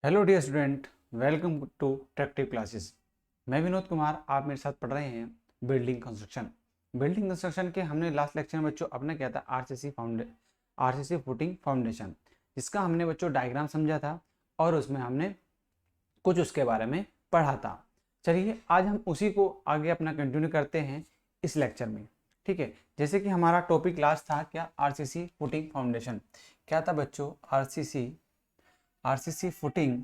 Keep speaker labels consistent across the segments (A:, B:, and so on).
A: Hello dear student, welcome to Tractive classes. मैं विनोद कुमार, आप मेरे साथ पढ़ रहे हैं बिल्डिंग कंस्ट्रक्शन। बिल्डिंग कंस्ट्रक्शन के हमने लास्ट लेक्चर में बच्चों अपना क्या था, आरसीसी फुटिंग फाउंडेशन, जिसका हमने बच्चों डायग्राम समझा था और उसमें हमने कुछ उसके बारे में पढ़ा था। चलिए आज हम उसी को आगे अपना कंटिन्यू करते हैं इस लेक्चर में। ठीक है, जैसे कि हमारा टॉपिक लास्ट था क्या, आरसीसी फुटिंग फाउंडेशन। क्या था बच्चों? RCC footing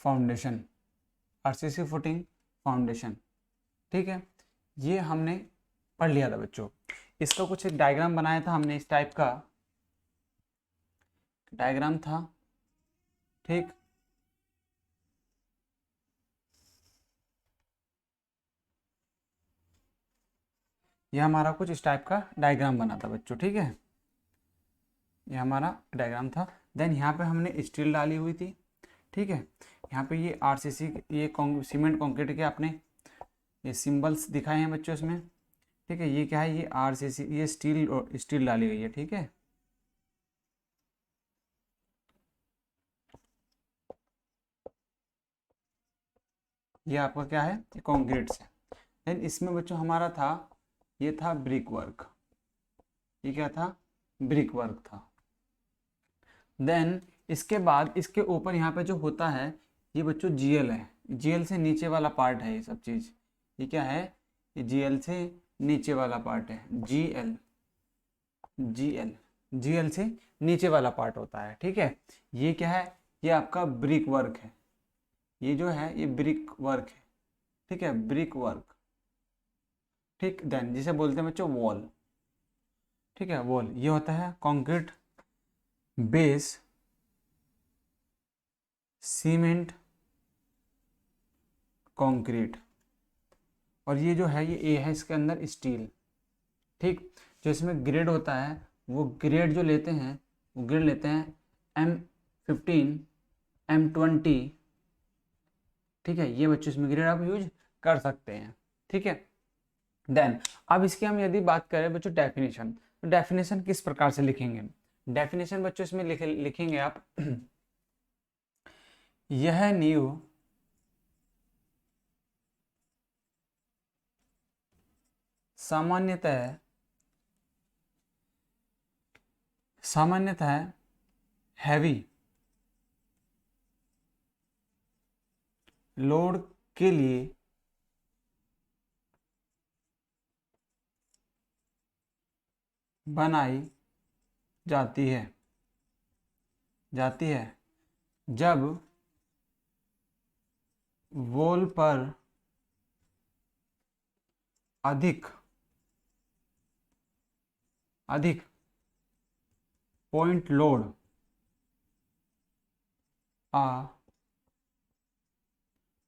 A: foundation, RCC footing foundation. ठीक है, ये हमने पढ़ लिया था बच्चों। इसका कुछ एक डायग्राम बनाया था हमने, इस टाइप का डायग्राम था। ठीक, ये हमारा कुछ इस टाइप का डायग्राम बना था बच्चों। ठीक है, ये हमारा डायग्राम था। देन यहाँ पे हमने स्टील डाली हुई थी। ठीक है, यहाँ पे ये आरसीसी, ये सीमेंट कंक्रीट के अपने ये सिंबल्स दिखाए हैं बच्चों इसमें। ठीक है, ये क्या है, ये आरसीसी, ये स्टील डाली गई है। ठीक है, ये आपका क्या है, ये कंक्रीट से। देन इसमें बच्चों हमारा था, ये था ब्रिक वर्क। ये क्या था? ब्रिक वर्क था। देन इसके बाद इसके ऊपर यहाँ पे जो होता है, ये बच्चों जीएल है। जीएल से नीचे वाला पार्ट है ये सब चीज़। ये क्या है? ये जीएल से नीचे वाला पार्ट है। जीएल, जीएल, जीएल से नीचे वाला पार्ट होता है। ठीक है, ये क्या है? ये आपका ब्रिक वर्क है। ये जो है ये ब्रिक वर्क है। ठीक है, ब्रिक वर्क। ठीक, देन जिसे बोलते हैं बच्चों वॉल। ठीक है, वॉल ये होता है कंक्रीट बेस, सीमेंट, कंक्रीट। और ये जो है, ये ए है, इसके अंदर स्टील। ठीक, जो इसमें ग्रेड होता है, वो ग्रेड जो लेते हैं, वो ग्रेड लेते हैं M15, M20। ठीक है, ये बच्चों इसमें ग्रेड आप यूज कर सकते हैं। ठीक है, देन अब इसकी हम यदि बात करें बच्चों डेफिनेशन, तो डेफिनेशन किस प्रकार से लिखेंगे? डेफिनेशन बच्चों इसमें लिखेंगे आप यह नींव सामान्यतः हैवी लोड के लिए बनाई जाती है जब वॉल पर अधिक पॉइंट लोड आ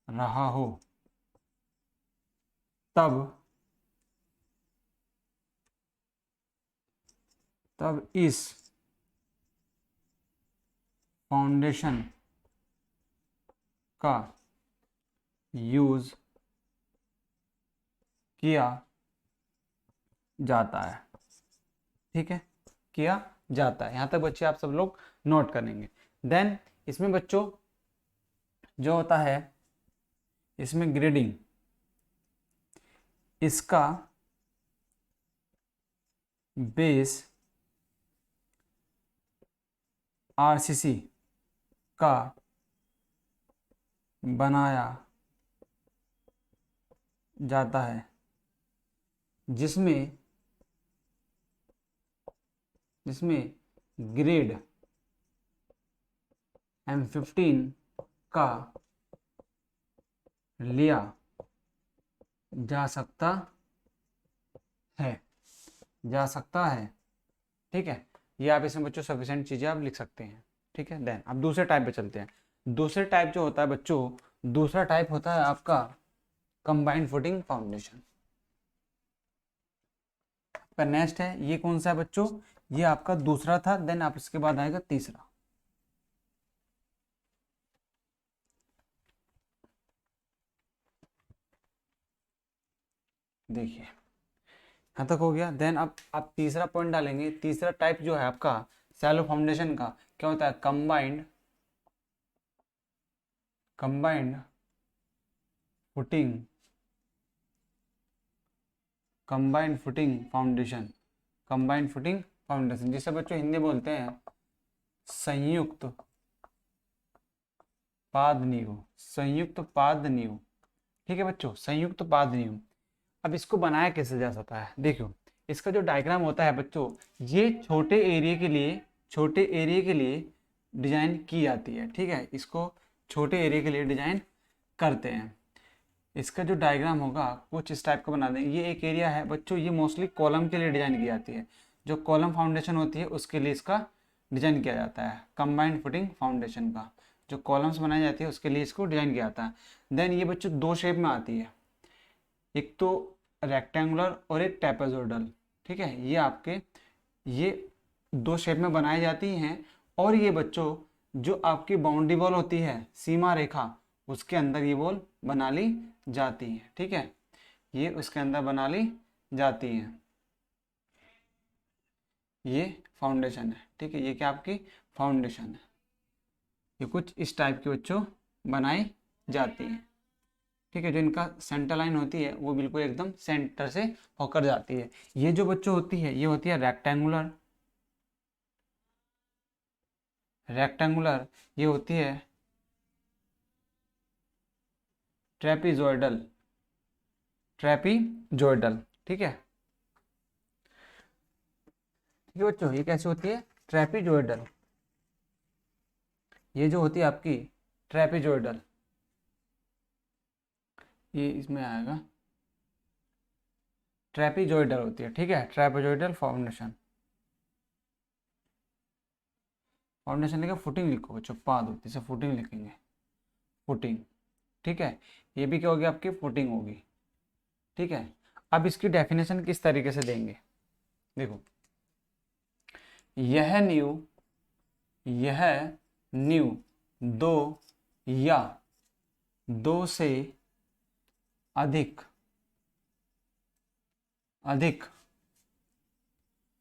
A: रहा हो, तब इस फाउंडेशन का यूज किया जाता है। ठीक है, किया जाता है। यहाँ तक बच्चे आप सब लोग नोट करेंगे। देन इसमें बच्चों जो होता है, इसमें ग्रेडिंग, इसका बेस आरसीसी का बनाया जाता है, जिसमें ग्रेड M15 का लिया जा सकता है। ठीक है, ये आप इसमें बच्चों सफिशिएंट चीज़ें आप लिख सकते हैं। ठीक है, देन अब दूसरे टाइप पे चलते हैं। दूसरे टाइप जो होता है बच्चों, दूसरा टाइप होता है आपका कंबाइंड फुटिंग फाउंडेशन। पर नेक्स्ट है, ये कौन सा है बच्चों? ये आपका दूसरा था। देन आप इसके बाद आएगा तीसरा। देखिए यहाँ तक हो गया। देन अब आप तीसरा पॉइंट डालेंगे। तीसरा टाइप जो है आपका सैलो फाउंडेशन का, क्या होता है, combined footing foundation, combined footing foundation, जिसे बच्चों हिंदी बोलते हैं संयुक्त पाद नींव, संयुक्त पाद नींव। ठीक है बच्चों, संयुक्त पाद नींव। अब इसको बनाया कैसे जा सकता है, देखो इसका जो डायग्राम होता है बच्चों, ये छोटे एरिया के लिए डिजाइन की जाती है। ठीक है, इसको छोटे एरिया के लिए डिजाइन करते हैं। इसका जो डायग्राम होगा कुछ इस टाइप का बना देंगे। ये एक एरिया है बच्चों, ये मोस्टली कॉलम के लिए डिजाइन की जाती है। जो कॉलम फाउंडेशन होती है उसके लिए इसका डिजाइन किया जाता है, कंबाइंड फुटिंग फाउंडेशन का। जो कॉलम्स बनाई जाती है उसके लिए इसको डिजाइन किया जाता है। देन ये बच्चों दो शेप में आती है, एक तो रेक्टेंगुलर और एक ट्रेपेजोइडल। ठीक है, ये दो शेप में बनाई जाती हैं। और ये बच्चों जो आपकी बाउंड्री वॉल होती है, सीमा रेखा, उसके अंदर ये वॉल बना ली जाती है। ठीक है, ये उसके अंदर बना ली जाती है। ये फाउंडेशन है। ठीक है, ये क्या आपकी फाउंडेशन है। ये कुछ इस टाइप की बच्चों बनाई जाती है। ठीक है, जो इनका सेंटर लाइन होती है वो बिल्कुल एकदम सेंटर से होकर जाती है। ये जो बच्चों होती है ये होती है रेक्टेंगुलर, ये होती है ट्रेपीजोइडल। ठीक है, ठीक है बच्चों, ये कैसे होती है, ट्रेपीजोइडल। ये जो होती है आपकी ट्रेपीजोइडल, ये इसमें आएगा, ट्रेपीजोइडल होती है। ठीक है, ट्रेपीजोइडल फाउंडेशन लिखा, फुटिंग लिखो बच्चों, पाद होती है, फुटिंग लिखेंगे, फुटिंग। ठीक है, ये भी क्या होगी आपकी फुटिंग होगी। ठीक है, अब इसकी डेफिनेशन किस तरीके से देंगे, देखो यह नींव दो या दो से अधिक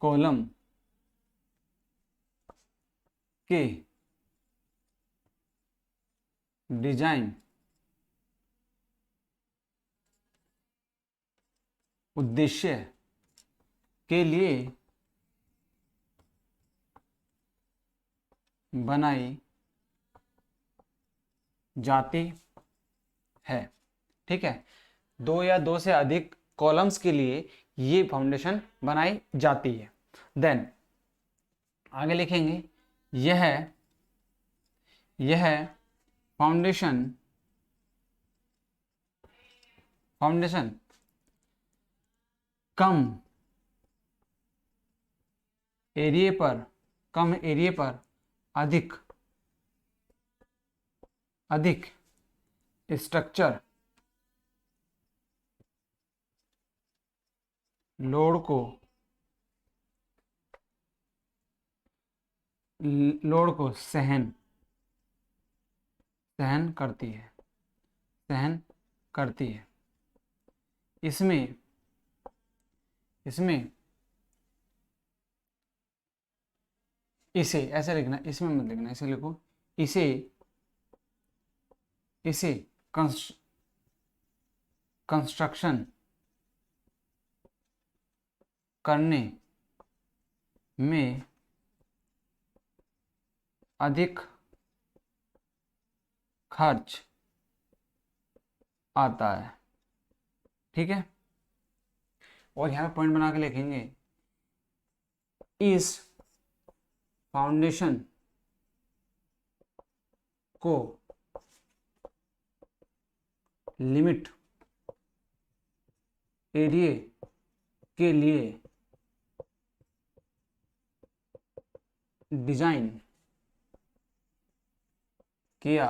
A: कॉलम के डिजाइन उद्देश्य के लिए बनाई जाती है। ठीक है, दो या दो से अधिक कॉलम्स के लिए ये फाउंडेशन बनाई जाती है। देन आगे लिखेंगे, यह फाउंडेशन कम एरिया पर अधिक स्ट्रक्चर लोड को सहन करती है। इसमें इसे ऐसे लिखना, इसमें मत लिखना, इसे लिखो, इसे कंस्ट्रक्शन करने में अधिक खर्च आता है। ठीक है, और यहाँ पॉइंट बना के लिखेंगे, इस फाउंडेशन को लिमिट एरिया के लिए डिजाइन किया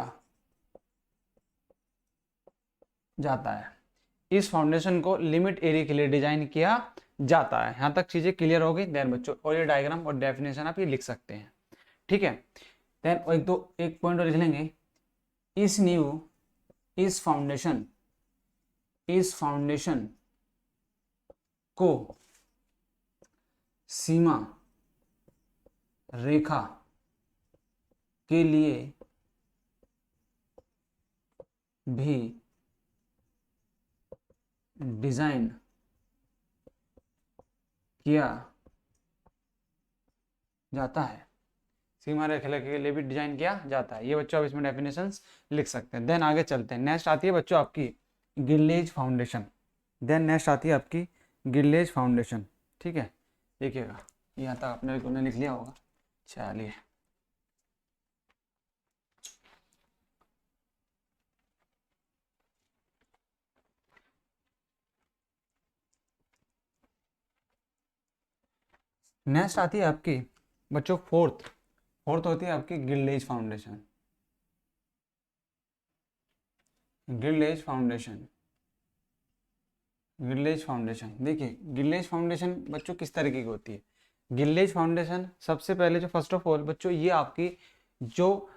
A: जाता है। इस फाउंडेशन को लिमिट एरिया के लिए डिजाइन किया जाता है। यहां तक चीजें क्लियर हो गई देन बच्चों, और ये डायग्राम और डेफिनेशन आप ये लिख सकते हैं। ठीक है, देन एक पॉइंट और लिख लेंगे, इस फाउंडेशन को सीमा रेखा के लिए भी डिजाइन किया जाता है। सीमा रेखा के लिए भी डिजाइन किया जाता है। ये बच्चों आप इसमें डेफिनेशंस लिख सकते हैं। देन आगे चलते हैं। नेक्स्ट आती है बच्चों आपकी गिल्लेज फाउंडेशन। देन नेक्स्ट आती है आपकी गिल्लेज फाउंडेशन। ठीक है, देखिएगा यहाँ तक आपने लिख लिया होगा। चलिए, नेक्स्ट आती है आपकी बच्चों फोर्थ होती है आपकी गिल्लेज फाउंडेशन। गिल्लेज फाउंडेशन देखिए, गिल्लेज फाउंडेशन बच्चों किस तरीके की होती है। गिल्लेज फाउंडेशन सबसे पहले जो फर्स्ट ऑफ ऑल बच्चों ये आपकी जो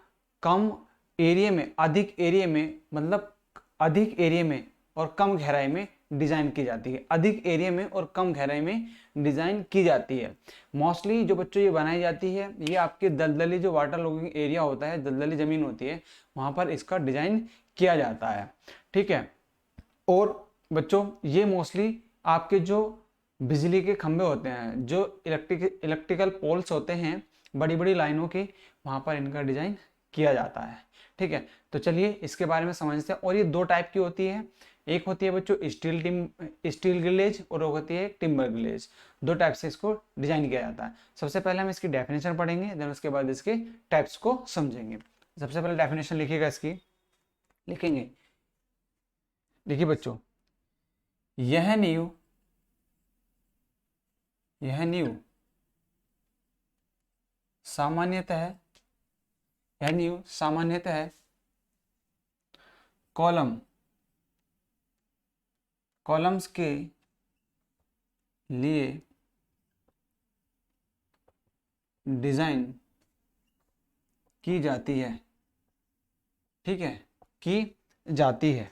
A: कम एरिया में, अधिक एरिया में, मतलब अधिक एरिया में और कम गहराई में डिजाइन की जाती है। अधिक एरिया में और कम गहराई में डिजाइन की जाती है। मोस्टली जो बच्चों ये बनाई जाती है, ये आपके दलदली जो वाटर लॉगिंग एरिया होता है, दलदली जमीन होती है, वहां पर इसका डिजाइन किया जाता है। ठीक है, और बच्चों ये मोस्टली आपके जो बिजली के खंभे होते हैं, जो इलेक्ट्रिकल पोल्स होते हैं, बड़ी बड़ी लाइनों के, वहां पर इनका डिजाइन किया जाता है। ठीक है, तो चलिए इसके बारे में समझते हैं। और ये दो टाइप की होती है। एक होती है बच्चों स्टील ग्लेज और एक होती है टिम्बर ग्लेज। दो टाइप से इसको डिजाइन किया जाता है। सबसे पहले हम इसकी डेफिनेशन पढ़ेंगे, देन उसके बाद इसके टाइप्स को समझेंगे। सबसे पहले डेफिनेशन लिखिएगा इसकी, लिखेंगे। देखिए बच्चों, यह नींव सामान्यतः कॉलम्स के लिए डिजाइन की जाती है। ठीक है, की जाती है।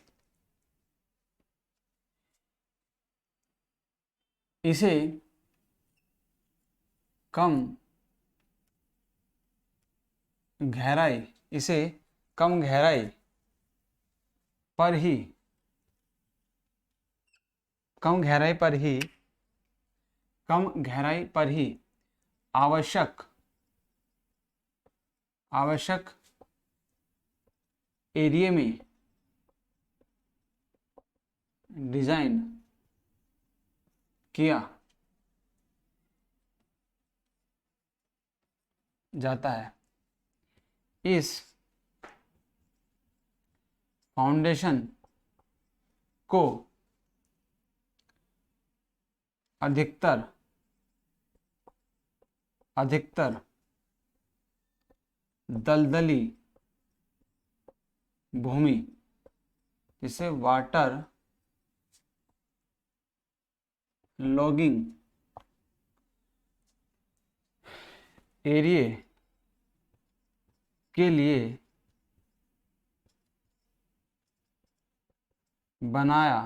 A: इसे कम गहराई पर ही कम गहराई पर ही आवश्यक एरिया में डिजाइन किया जाता है। इस फाउंडेशन को अधिकतर दलदली भूमि, जिसे वाटर लॉगिंग एरिया के लिए बनाया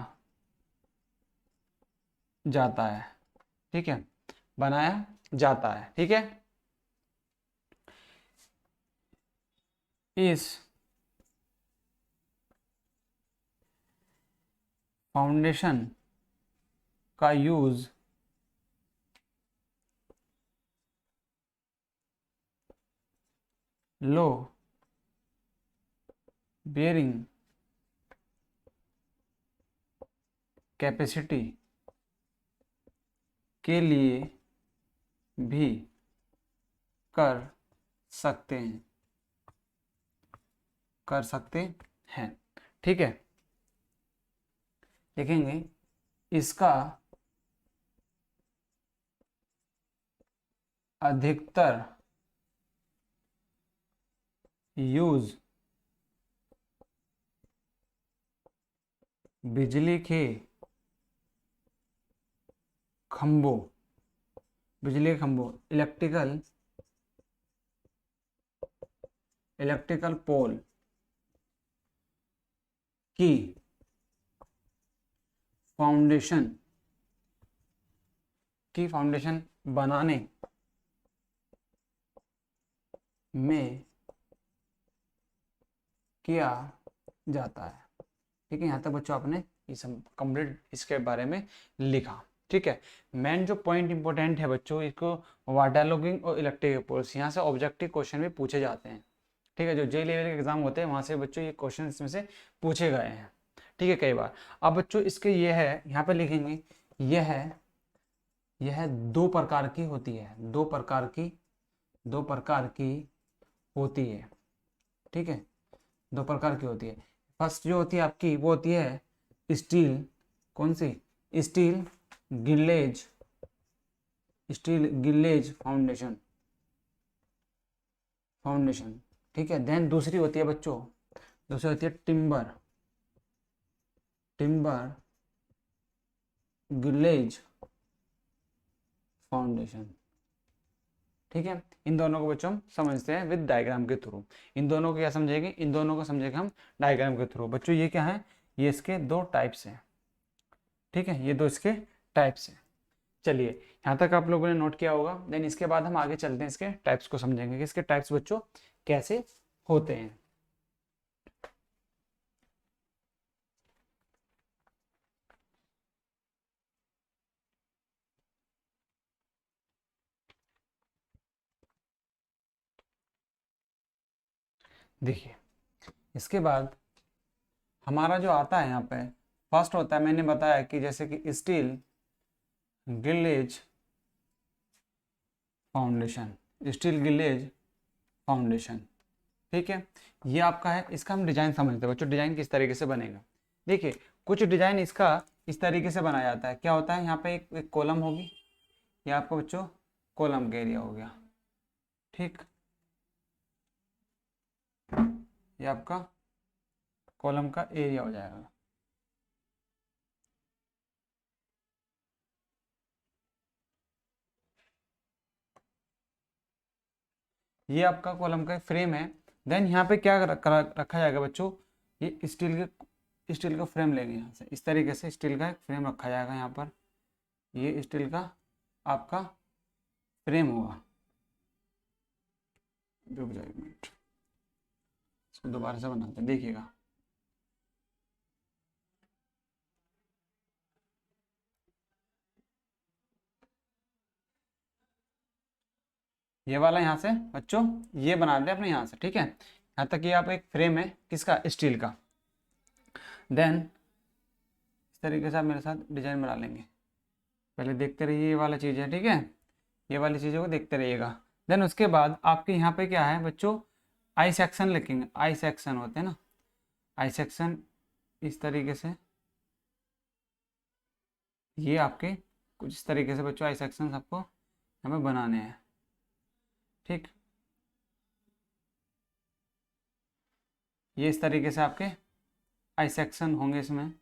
A: जाता है। ठीक है, बनाया जाता है। ठीक है, इस फाउंडेशन का यूज लो बेयरिंग कैपेसिटी के लिए भी कर सकते हैं। ठीक है, देखेंगे इसका अधिकतर यूज बिजली के खंभों इलेक्ट्रिकल पोल की फाउंडेशन बनाने में किया जाता है। ठीक है, यहाँ तक बच्चों आपने ये सब कंप्लीट इसके बारे में लिखा। ठीक है, मेन जो पॉइंट इंपॉर्टेंट है बच्चों, इसको वाटर लॉगिंग और इलेक्ट्रिक रिपोर्ट्स, यहाँ से ऑब्जेक्टिव क्वेश्चन भी पूछे जाते हैं। ठीक है, जो जे लेवल के एग्जाम होते हैं वहाँ से बच्चों ये क्वेश्चन इसमें से पूछे गए हैं। ठीक है, कई बार। अब बच्चों इसके ये है, यहाँ पे लिखेंगे यह दो प्रकार की होती है, दो प्रकार की होती है। ठीक है, दो प्रकार की होती है। फर्स्ट जो होती है आपकी वो होती है स्टील, कौन सी? स्टील गिलेज, स्टील गिलेज फाउंडेशन। ठीक है, देन दूसरी होती है बच्चों, दूसरी होती है टिम्बर गिलेज फाउंडेशन। ठीक है, इन दोनों को बच्चों हम समझते हैं विद डायग्राम के थ्रू। इन दोनों को क्या समझेंगे? इन दोनों को समझेंगे हम डायग्राम के थ्रू। बच्चों ये क्या है? ये इसके दो टाइप्स हैं। ठीक है, ये दो इसके टाइप्स हैं। चलिए, यहाँ तक आप लोगों ने नोट किया होगा। देन इसके बाद हम आगे चलते हैं, इसके टाइप्स को समझेंगे कि इसके टाइप्स बच्चों कैसे होते हैं। देखिए, इसके बाद हमारा जो आता है यहाँ पे फर्स्ट होता है, मैंने बताया कि जैसे कि स्टील गिलेज फाउंडेशन। ठीक है, ये आपका है। इसका हम डिजाइन समझते हैं बच्चों, डिजाइन किस तरीके से बनेगा। देखिए, कुछ डिजाइन इसका इस तरीके से बनाया जाता है। क्या होता है, यहाँ पे एक कॉलम होगी, ये आपका बच्चों कॉलम का एरिया हो गया। ठीक, ये आपका कॉलम का एरिया हो जाएगा। ये आपका कॉलम का फ्रेम है। देन यहाँ पे क्या रखा जाएगा बच्चों, ये स्टील का फ्रेम लेंगे यहाँ से, इस तरीके से स्टील का एक फ्रेम रखा जाएगा यहाँ पर। ये स्टील का आपका फ्रेम होगा। रुक जाओ एक मिनट, इसको दोबारा से बनाते हैं, देखिएगा। ये वाला यहाँ से बच्चों ये बना दे अपने यहाँ से। ठीक है, यहाँ तक ये आप एक फ्रेम है किसका? स्टील का। देन इस तरीके से आप मेरे साथ डिजाइन बना लेंगे। पहले देखते रहिए, ये वाला चीज़ है। ठीक है, ये वाली चीज़ों को देखते रहिएगा। देन उसके बाद आपके यहाँ पे क्या है बच्चों, आई सेक्शन लिखेंगे। आई सेक्शन होते हैं ना, आई सेक्शन इस तरीके से, ये आपके कुछ इस तरीके से बच्चों आई सेक्शन आपको हमें बनाने हैं। ठीक, ये इस तरीके से आपके आई सेक्शन होंगे इसमें,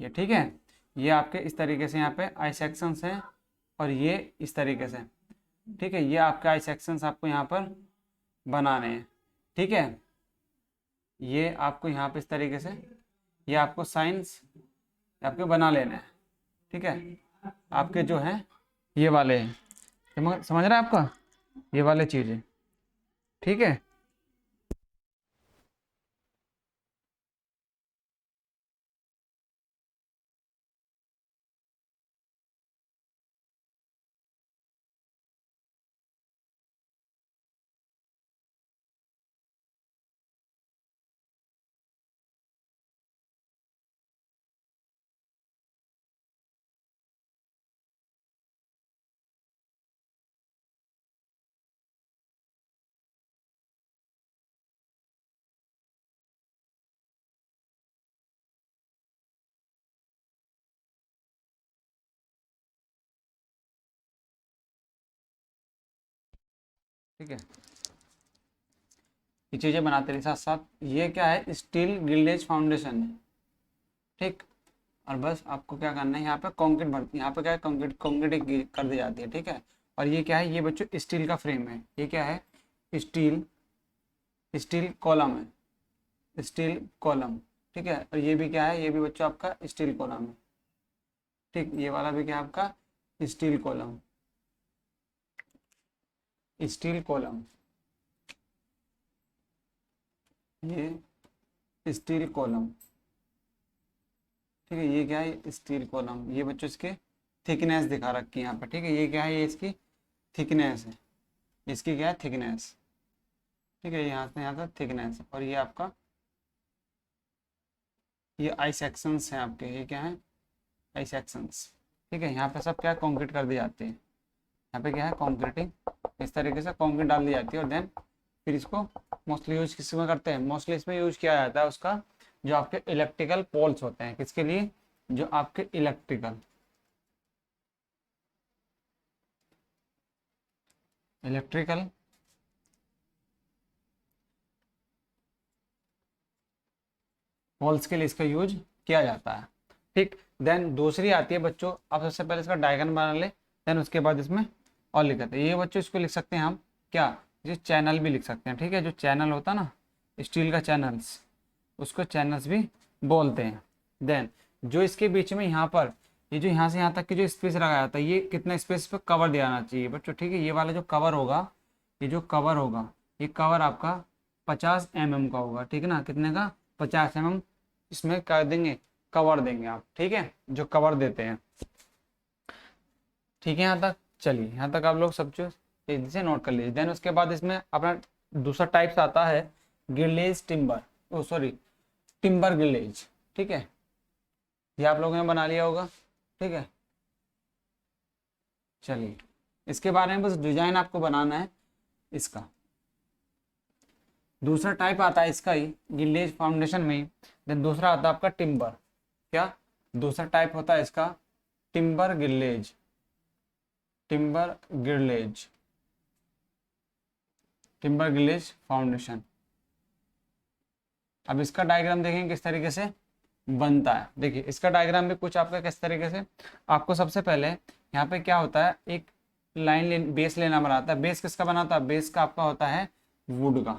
A: ये। ठीक है, ये आपके इस तरीके से यहाँ पे आई सेक्शंस हैं, और ये इस तरीके से। ठीक है, ये आपके आई सेक्शंस आपको यहाँ पर बनाने हैं। ठीक है, ये आपको यहाँ पे इस तरीके से, ये आपको साइंस आपके बना लेना है। ठीक है, आपके जो हैं ये वाले हैं, समझ रहे हैं आपका, ये वाले चीज़ें। ठीक है, ठीक है, ये चीज़ें बनाते रहिए साथ साथ। ये क्या है, स्टील गिल्डेज फाउंडेशन है। ठीक, और बस आपको क्या करना है, यहाँ पे कंक्रीट भरती, यहाँ पे क्या है, कंक्रीट कर दी जाती है। ठीक है, और ये क्या है, ये बच्चों स्टील का फ्रेम है। ये क्या है, स्टील स्टील कॉलम है, स्टील कॉलम। ठीक है, और ये भी क्या है, ये भी बच्चों आपका स्टील कॉलम है। ठीक, ये वाला भी क्या है आपका स्टील कॉलम, स्टील कॉलम। ये स्टील कॉलम, ठीक है। ये क्या है, स्टील कॉलम। ये बच्चों इसके थिकनेस दिखा रखी है यहाँ पर, ठीक है। ये क्या है, ये इसकी थिकनेस है, इसकी क्या है, थिकनेस, ठीक है। यहाँ से थिकनेस, और ये आपका ये आई सेक्शंस हैं आपके, ये क्या है, आई सेक्शंस, ठीक है। यहाँ पे सब क्या कंक्रीट कर दी जाती है, यहाँ पे क्या है, कंक्रीटिंग, इस तरीके से कंक्रीट डाल दी जाती है। और देन फिर इसको मोस्टली यूज किस में करते हैं, मोस्टली इसमें यूज किया जाता है उसका जो आपके इलेक्ट्रिकल पोल्स होते हैं, किसके लिए, जो आपके इलेक्ट्रिकल इलेक्ट्रिकल पोल्स के लिए इसका यूज किया जाता है, ठीक। देन दूसरी आती है बच्चों, आप सबसे पहले इसका डायग्राम बना ले, देन उसके बाद इसमें और लिखते हैं। ये बच्चों इसको लिख सकते हैं हम क्या, ये चैनल भी लिख सकते हैं, ठीक है। जो चैनल होता है ना, स्टील का चैनल्स, उसको चैनल्स भी बोलते हैं। देन जो इसके बीच में यहाँ पर ये जो यहाँ से यहाँ तक की जो स्पेस लगाया जाता है, ये कितना स्पेस पे कवर दिया जाना चाहिए बच्चों, ठीक है। ये वाला जो कवर होगा, ये जो कवर होगा, ये कवर आपका 50 mm का होगा, ठीक है ना। कितने का, 50 mm इसमें कर देंगे, कवर देंगे आप, ठीक है, जो कवर देते हैं, ठीक है। यहाँ तक चलिए, यहाँ तक आप लोग सब चीज तेजी से नोट कर लीजिए। देन उसके बाद इसमें अपना दूसरा टाइप्स आता है गिलेज टिम्बर, ओ सॉरी, टिम्बर गिलेज, ठीक है। ये आप लोगों ने बना लिया होगा, ठीक है। चलिए, इसके बारे में बस डिजाइन आपको बनाना है इसका। दूसरा टाइप आता है इसका ही गिलेज फाउंडेशन में ही। देन दूसरा आता है आपका टिम्बर, क्या, दूसरा टाइप होता है इसका टिम्बर गिलेज, टिम्बर गिलेज, टिम्बर गिलेज फाउंडेशन। अब इसका डायग्राम देखेंगे किस तरीके से बनता है। देखिए इसका डायग्राम भी कुछ आपका किस तरीके से, आपको सबसे पहले यहाँ पे क्या होता है, एक लाइन बेस लेना बनाता है। बेस किसका बनाता है, बेस का आपका होता है वुड का,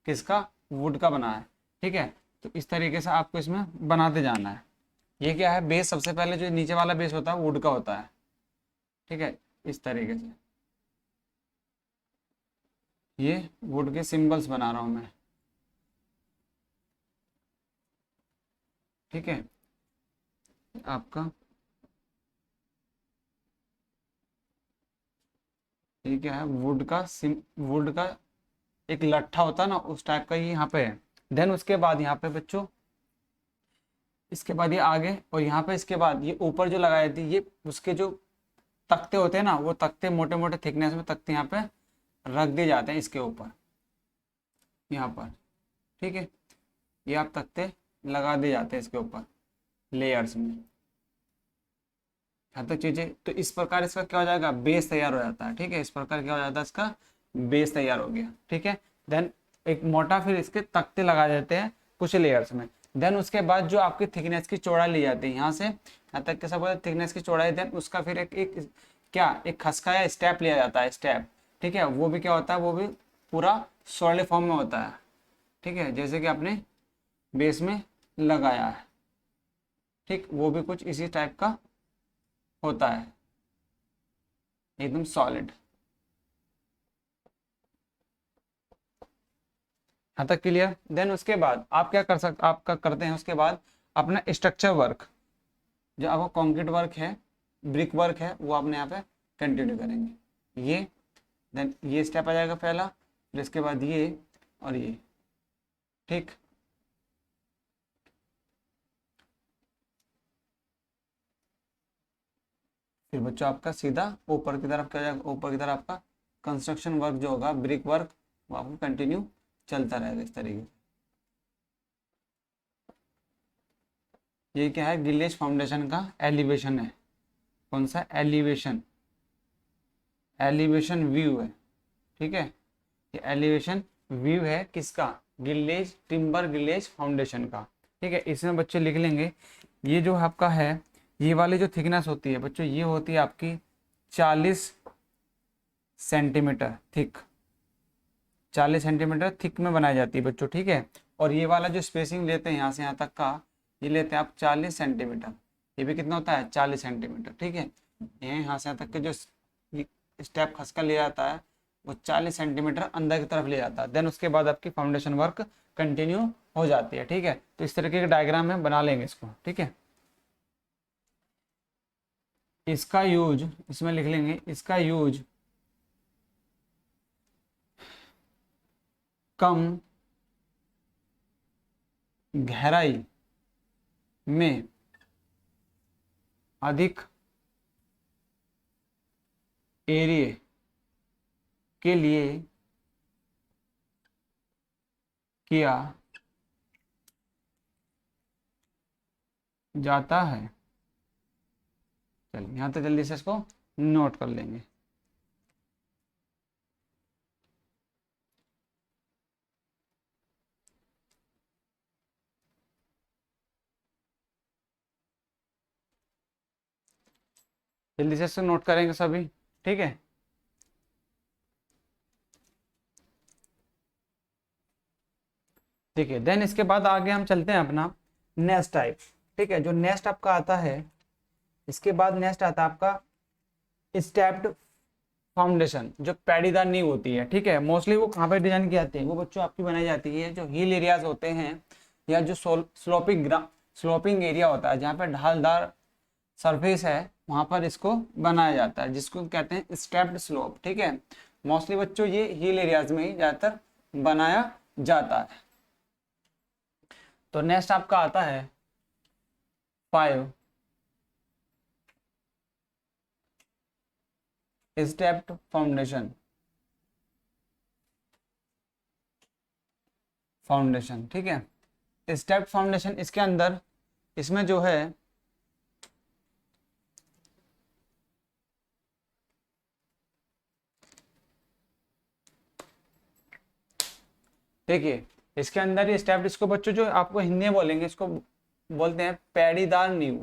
A: किसका, वुड का बना है, ठीक है। तो इस तरीके से आपको इसमें बनाते जाना है। ये क्या है, बेस सबसे पहले जो नीचे वाला बेस होता है वुड का होता है, ठीक है। इस तरीके से ये वुड के सिंबल्स बना रहा हूं मैं, ठीक है। आपका ये क्या है, वुड का वुड का एक लट्ठा होता है ना, उस टाइप का ये यहाँ पे है। देन उसके बाद यहाँ पे बच्चों, इसके बाद ये आगे, और यहाँ पे इसके बाद ये ऊपर जो लगाई थी, ये उसके जो तख्ते होते हैं ना, वो तख्ते मोटे मोटे थिकनेस में तख्ते यहाँ पे रख दिए जाते हैं इसके ऊपर, यहाँ पर, ठीक है। ये आप तख्ते लगा दिए जाते हैं इसके ऊपर लेयर्स में, यहाँ तक चीजें। तो इस प्रकार इसका क्या हो जाएगा, बेस तैयार हो जाता है, ठीक है। इस प्रकार क्या हो जाता है, इसका बेस तैयार हो गया, ठीक है। देन एक मोटा फिर इसके तख्ते लगा देते हैं कुछ लेयर्स में। देन उसके बाद जो आपकी थिकनेस की चौड़ाई ली जाती है, यहाँ से यहाँ तक के सब थिकनेस की चौड़ाई, देन उसका फिर एक क्या, एक खसका या स्टेप लिया जाता है, स्टेप, ठीक है। वो भी क्या होता है, वो भी पूरा सॉलिड फॉर्म में होता है, ठीक है। जैसे कि आपने बेस में लगाया है, ठीक, वो भी कुछ इसी टाइप का होता है, एकदम सॉलिड। यहाँ तक क्लियर। देन उसके बाद आप क्या कर सकते, आपका करते हैं उसके बाद अपना स्ट्रक्चर वर्क, जो आपका कंक्रीट वर्क है, ब्रिक वर्क है, वो आपने यहाँ पे कंटिन्यू करेंगे। ये देन ये स्टेप आ जाएगा पहला, फिर इसके बाद ये और ये, ठीक। फिर बच्चों आपका सीधा ऊपर की तरफ क्या जाएगा, ऊपर की तरफ आपका कंस्ट्रक्शन वर्क जो होगा, ब्रिक वर्क, वो आपको कंटिन्यू चलता रहेगा इस तरीके से। ये क्या है, गिलेज फाउंडेशन का एलिवेशन है, कौन सा, एलिवेशन, एलिवेशन व्यू है, ठीक है। ये एलिवेशन व्यू है किसका, गिलेज, टिम्बर गिलेज फाउंडेशन का, ठीक है। इसमें बच्चे लिख लेंगे, ये जो आपका है, ये वाली जो थिकनेस होती है बच्चों, ये होती है आपकी 40 सेंटीमीटर थिक, 40 सेंटीमीटर थिक में बनाई जाती है बच्चों, ठीक है। और ये वाला जो स्पेसिंग लेते हैं यहाँ से यहाँ तक का, ये लेते हैं आप 40 सेंटीमीटर, ये भी कितना होता है, 40 सेंटीमीटर, ठीक है। यहाँ से यहाँ तक के जो स्टेप खसका लिया जाता है, वो 40 सेंटीमीटर अंदर की तरफ ले जाता है। देन उसके बाद आपकी फाउंडेशन वर्क कंटिन्यू हो जाती है। ठीक है, तो इस तरीके के डायग्राम में बना लेंगे इसको। ठीक है, इसका यूज इसमें लिख लेंगे, इसका यूज कम गहराई में अधिक एरिया के लिए किया जाता है। चलिए यहाँ तो जल्दी से इसको नोट कर लेंगे। जल्दी से इसको नोट करेंगे सभी। ठीक है, ठीक है। देन इसके बाद आगे हम चलते हैं अपना नेक्स्ट टाइप। ठीक है, जो नेक्स्ट आपका आता है, इसके बाद नेक्स्ट आता है आपका स्टेप्ड फाउंडेशन, जो पैडीदार नींव होती है। ठीक है, मोस्टली वो कहाँ पे डिजाइन की जाती है, वो बच्चों आपकी बनाई जाती है जो हिल एरियाज होते हैं या जो स्लोपिंग एरिया होता है, जहाँ पे ढालदार सरफेस है, वहां पर इसको बनाया जाता है, जिसको कहते हैं स्टेप्ड स्लोप। ठीक है, मोस्टली बच्चों ये हिल एरियाज में ही ज्यादातर बनाया जाता है। तो नेक्स्ट आपका आता है 5 स्टेप्ड फाउंडेशन। ठीक है, स्टेप्ड फाउंडेशन, इसके अंदर इसमें जो है देखिए, इसके अंदर ये स्टेप, इसको बच्चों जो आपको हिंदी में बोलेंगे, इसको बोलते हैं पैडीदार नींव,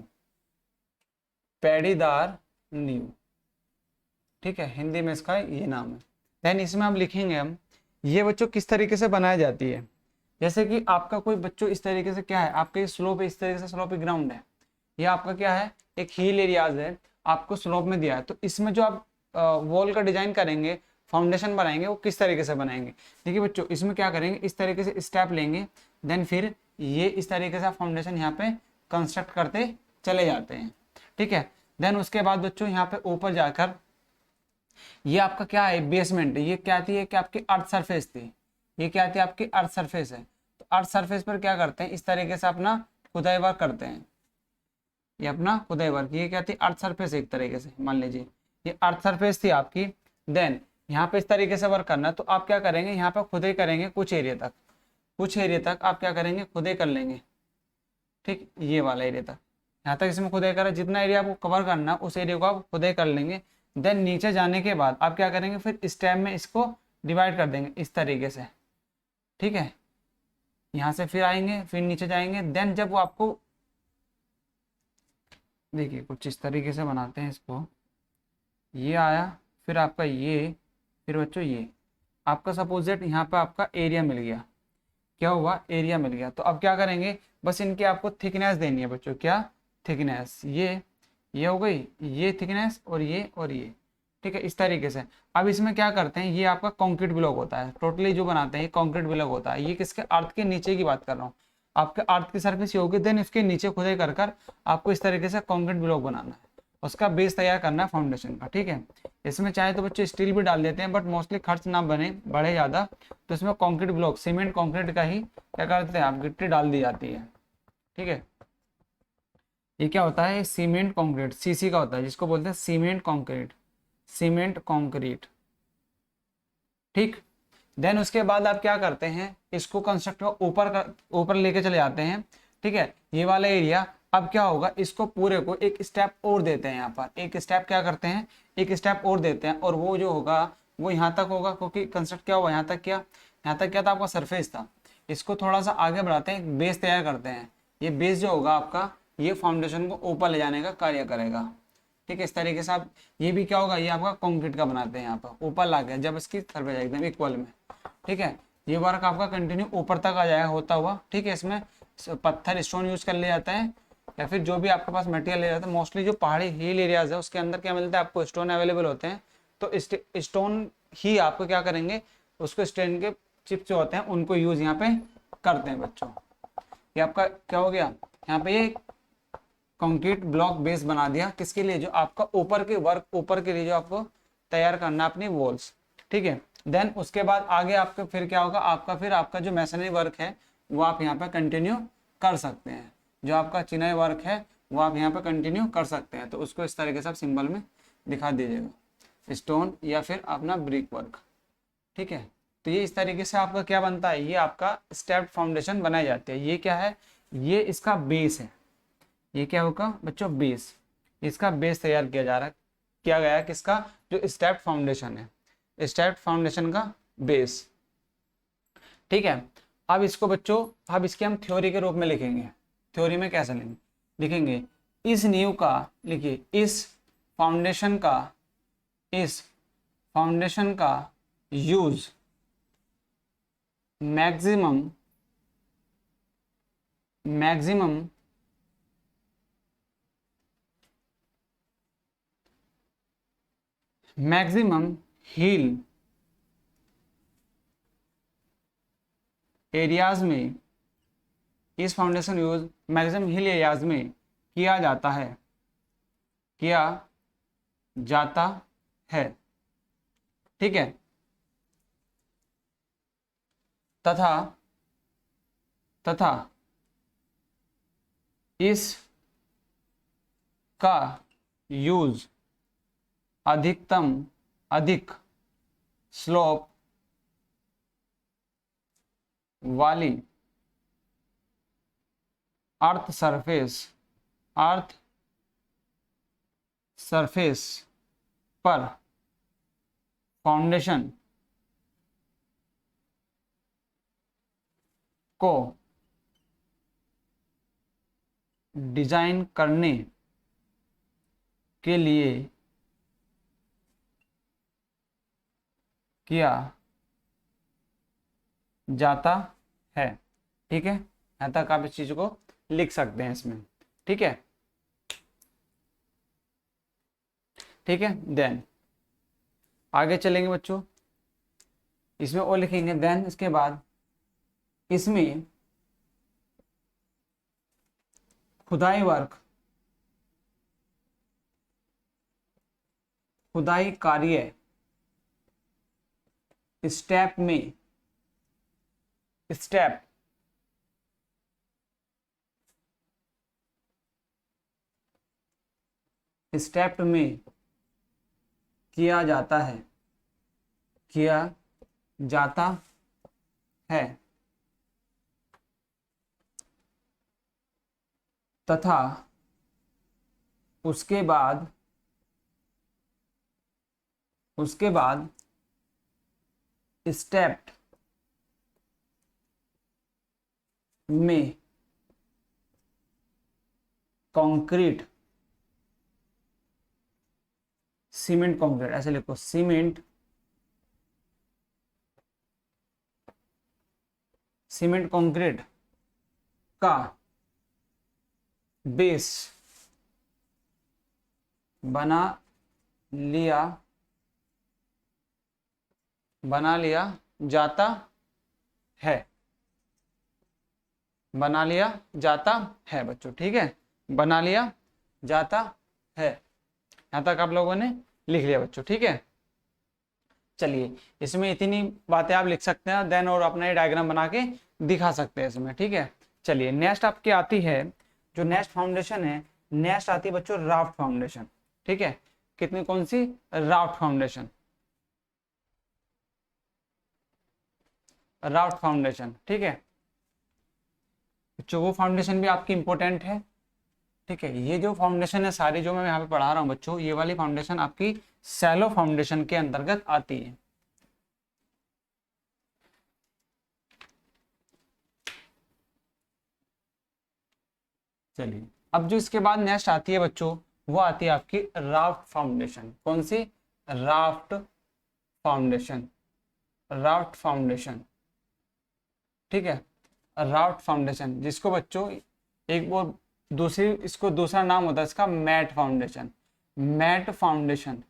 A: पैडीदार नींव। ठीक है, हिंदी में इसका ये नाम है। देन इसमें हम लिखेंगे हम ये बच्चों किस तरीके से बनाई जाती है। जैसे कि आपका कोई बच्चों इस तरीके से क्या है, आपके स्लोप इस तरीके से स्लोप ग्राउंड है, ये आपका क्या है, एक हिल एरियाज है, आपको स्लोप में दिया है। तो इसमें जो आप वॉल का डिजाइन करेंगे, फाउंडेशन बनाएंगे, वो किस तरीके से बनाएंगे। देखिए बच्चों, इसमें क्या करेंगे, इस तरीके से स्टेप लेंगे, देन फिर ये इस तरीके से फाउंडेशन यहाँ पे कंस्ट्रक्ट करते चले जाते हैं। ठीक है, देन उसके बाद बच्चों यहाँ पे ऊपर जाकर ये आपका क्या है, बेसमेंट। ये क्या थी, कि आपकी अर्थ सरफेस थी, ये क्या थी, आपकी अर्थ सरफेस है। तो अर्थ सरफेस पर क्या करते हैं, इस तरीके से अपना खुदाई वर्क करते हैं, ये अपना खुदाई वर्क। ये क्या थी, अर्थ सरफेस, एक तरीके से मान लीजिए ये अर्थ सरफेस थी आपकी। देन यहाँ पे इस तरीके से वर्क करना है, तो आप क्या करेंगे, यहाँ पे खुदाई करेंगे कुछ एरिया तक, कुछ एरिया तक आप क्या करेंगे, खुदाई कर लेंगे। ठीक, ये वाला एरिया तक, यहाँ तक इसमें खुदाई करा, जितना एरिया आपको कवर करना उस एरिया को आप खुदाई कर लेंगे। देन नीचे जाने के बाद आप क्या करेंगे, फिर स्टेप में इसको डिवाइड कर देंगे इस तरीके से। ठीक है, यहाँ से फिर आएंगे, फिर नीचे जाएंगे। देन जब वो आपको देखिए कुछ इस तरीके से बनाते हैं इसको, ये आया, फिर आपका ये, फिर बच्चों ये आपका सपोजिट यहाँ पे आपका एरिया मिल गया। क्या हुआ, एरिया मिल गया। तो अब क्या करेंगे, बस इनकी आपको थिकनेस देनी है बच्चों। क्या थिकनेस, ये हो गई, ये थिकनेस और ये। ठीक है, इस तरीके से। अब इसमें क्या करते हैं, ये आपका कंक्रीट ब्लॉक होता है, टोटली जो बनाते हैं ये कंक्रीट ब्लॉक होता है। ये किसके, अर्थ के नीचे की बात कर रहा हूँ, आपके अर्थ की सरफेस ये होगी, देन इसके नीचे खुदाई कर कर आपको इस तरीके से कंक्रीट ब्लॉक बनाना है, उसका बेस तैयार करना है फाउंडेशन का। ठीक है, इसमें चाहे तो बच्चे स्टील भी डाल देते हैं, बट मोस्टली खर्च ना बढ़े ज़्यादा, तो इसमें कंक्रीट ब्लॉक, सीमेंट कंक्रीट का ही क्या करते हैं आप, गिट्टी डाल दी जाती है। ठीक है, ये क्या होता है, सीमेंट कंक्रीट, सीसी का होता है, जिसको बोलते हैं सीमेंट कंक्रीट, सीमेंट कंक्रीट। ठीक, देन उसके बाद आप क्या करते हैं, इसको कंस्ट्रक्ट ऊपर लेके चले जाते हैं। ठीक है, ये वाला एरिया अब क्या होगा, इसको पूरे को एक स्टेप और देते हैं, यहाँ पर एक स्टेप क्या करते हैं, एक स्टेप और देते हैं, और वो जो होगा वो यहाँ तक होगा, क्योंकि कंस्ट्रक्ट क्या हुआ, यहाँ तक क्या था, आपका सरफेस था। इसको थोड़ा सा आगे बढ़ाते हैं, एक बेस तैयार करते हैं। ये बेस जो होगा आपका, ये फाउंडेशन को ऊपर ले जाने का कार्य करेगा। ठीक है, इस तरीके से आप, ये भी क्या होगा, ये आपका कंक्रीट का बनाते हैं, यहाँ पर ऊपर ला गया जब इसकी सरफेस एकदम इक्वल में। ठीक है, ये वर्क आपका कंटिन्यू ऊपर तक आ जाएगा होता हुआ। ठीक है, इसमें पत्थर स्टोन यूज कर लिया जाता है, या फिर जो भी आपके पास मटेरियल ले जाता है। मोस्टली जो पहाड़ी हिल एरियाज है उसके अंदर क्या मिलता है आपको, स्टोन अवेलेबल होते हैं। तो स्टोन ही आपको क्या करेंगे, उसको स्टोन के चिप्स जो होते हैं उनको यूज यहाँ पे करते हैं बच्चों। ये आपका क्या हो गया, यहाँ पे ये कंक्रीट ब्लॉक बेस बना दिया किसके लिए, जो आपका ऊपर के वर्क, ऊपर के लिए जो आपको तैयार करना अपनी वॉल्स, ठीक है। देन उसके बाद आगे आपका फिर क्या होगा, आपका जो मैसनरी वर्क है वो आप यहाँ पे कंटिन्यू कर सकते हैं, जो आपका चिनाई वर्क है वो आप यहाँ पे कंटिन्यू कर सकते हैं। तो उसको इस तरीके से आप सिंबल में दिखा दीजिएगा, स्टोन या फिर अपना ब्रिक वर्क, ठीक है। तो ये इस तरीके से आपका क्या बनता है, ये आपका स्टेप फाउंडेशन बनाई जाती है। ये क्या है, ये इसका बेस है, ये क्या होगा बच्चों, बेस, इसका बेस तैयार किया जा रहा है, किया गया है किसका, जो स्टेप फाउंडेशन है, स्टेप फाउंडेशन का बेस, ठीक है। अब इसको बच्चों, अब इसके हम थ्योरी के रूप में लिखेंगे। थ्योरी में कैसे लिखेंगे, इस नींव का, लिखिए इस फाउंडेशन का यूज मैक्सिमम हिल एरियाज में, इस फाउंडेशन यूज मैक्सिमम हिल एरियाज में किया जाता है, ठीक है। तथा इस का यूज अधिक स्लोप वाली अर्थ सरफेस पर फाउंडेशन को डिजाइन करने के लिए किया जाता है, ठीक है। यहाँ तक आप इस चीज को लिख सकते हैं इसमें, ठीक है, ठीक है। देन आगे चलेंगे बच्चों, इसमें और लिखेंगे। देन इसके बाद इसमें खुदाई कार्य स्टेप में किया जाता है तथा उसके बाद स्टेप में कंक्रीट, सीमेंट कंक्रीट, ऐसे लिखो, सीमेंट कंक्रीट का बेस बना लिया जाता है बच्चों, ठीक है, बना लिया जाता है। यहां तक आप लोगों ने लिख लिया बच्चों, ठीक है। चलिए इसमें इतनी बातें आप लिख सकते हैं, देन और अपना ये डायग्राम बना के दिखा सकते हैं इसमें, ठीक है। चलिए नेक्स्ट आपकी आती है, जो नेक्स्ट फाउंडेशन है, नेक्स्ट आती है बच्चों राफ्ट फाउंडेशन, ठीक है। कितनी, कौन सी, राफ्ट फाउंडेशन, ठीक है बच्चों। वो फाउंडेशन भी आपकी इंपॉर्टेंट है, ठीक है। ये जो फाउंडेशन है सारी जो मैं यहाँ पे पढ़ा रहा हूँ बच्चों, ये वाली फाउंडेशन आपकी सैलो फाउंडेशन के अंतर्गत आती है। चलिए अब जो इसके बाद नेक्स्ट आती है बच्चों, वो आती है आपकी राफ्ट फाउंडेशन। कौन सी, राफ्ट फाउंडेशन, ठीक है। राफ्ट फाउंडेशन, जिसको बच्चों एक वो दूसरी, इसको दूसरा नाम होता है इसका मैट फाउंडेशन,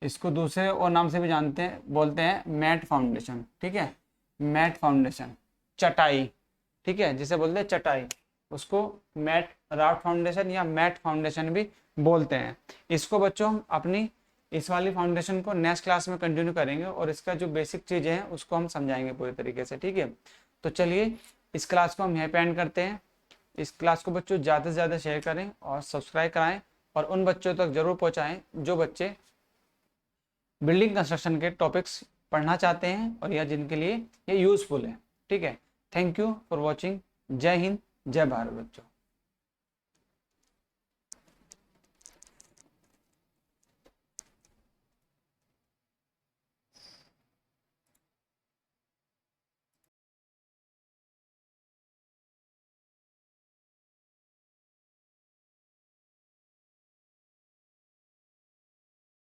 A: इसको दूसरे और नाम से भी जानते हैं, बोलते हैं मैट फाउंडेशन, ठीक है, मैट फाउंडेशन, चटाई, ठीक है, जिसे बोलते हैं चटाई, उसको मैट राफ्ट फाउंडेशन या मैट फाउंडेशन भी बोलते हैं। इसको बच्चों हम अपनी इस वाली फाउंडेशन को नेक्स्ट क्लास में कंटिन्यू करेंगे और इसका जो बेसिक चीज़ें हैं उसको हम समझाएंगे पूरी तरीके से, ठीक है। तो चलिए इस क्लास को हम यहीं पे एंड करते हैं। इस क्लास को बच्चों ज़्यादा से ज़्यादा शेयर करें और सब्सक्राइब कराएं और उन बच्चों तक जरूर पहुंचाएं जो बच्चे बिल्डिंग कंस्ट्रक्शन के टॉपिक्स पढ़ना चाहते हैं और या जिनके लिए ये यूज़फुल है, ठीक है। Thank you for watching. जय हिंद, जय भारत बच्चों।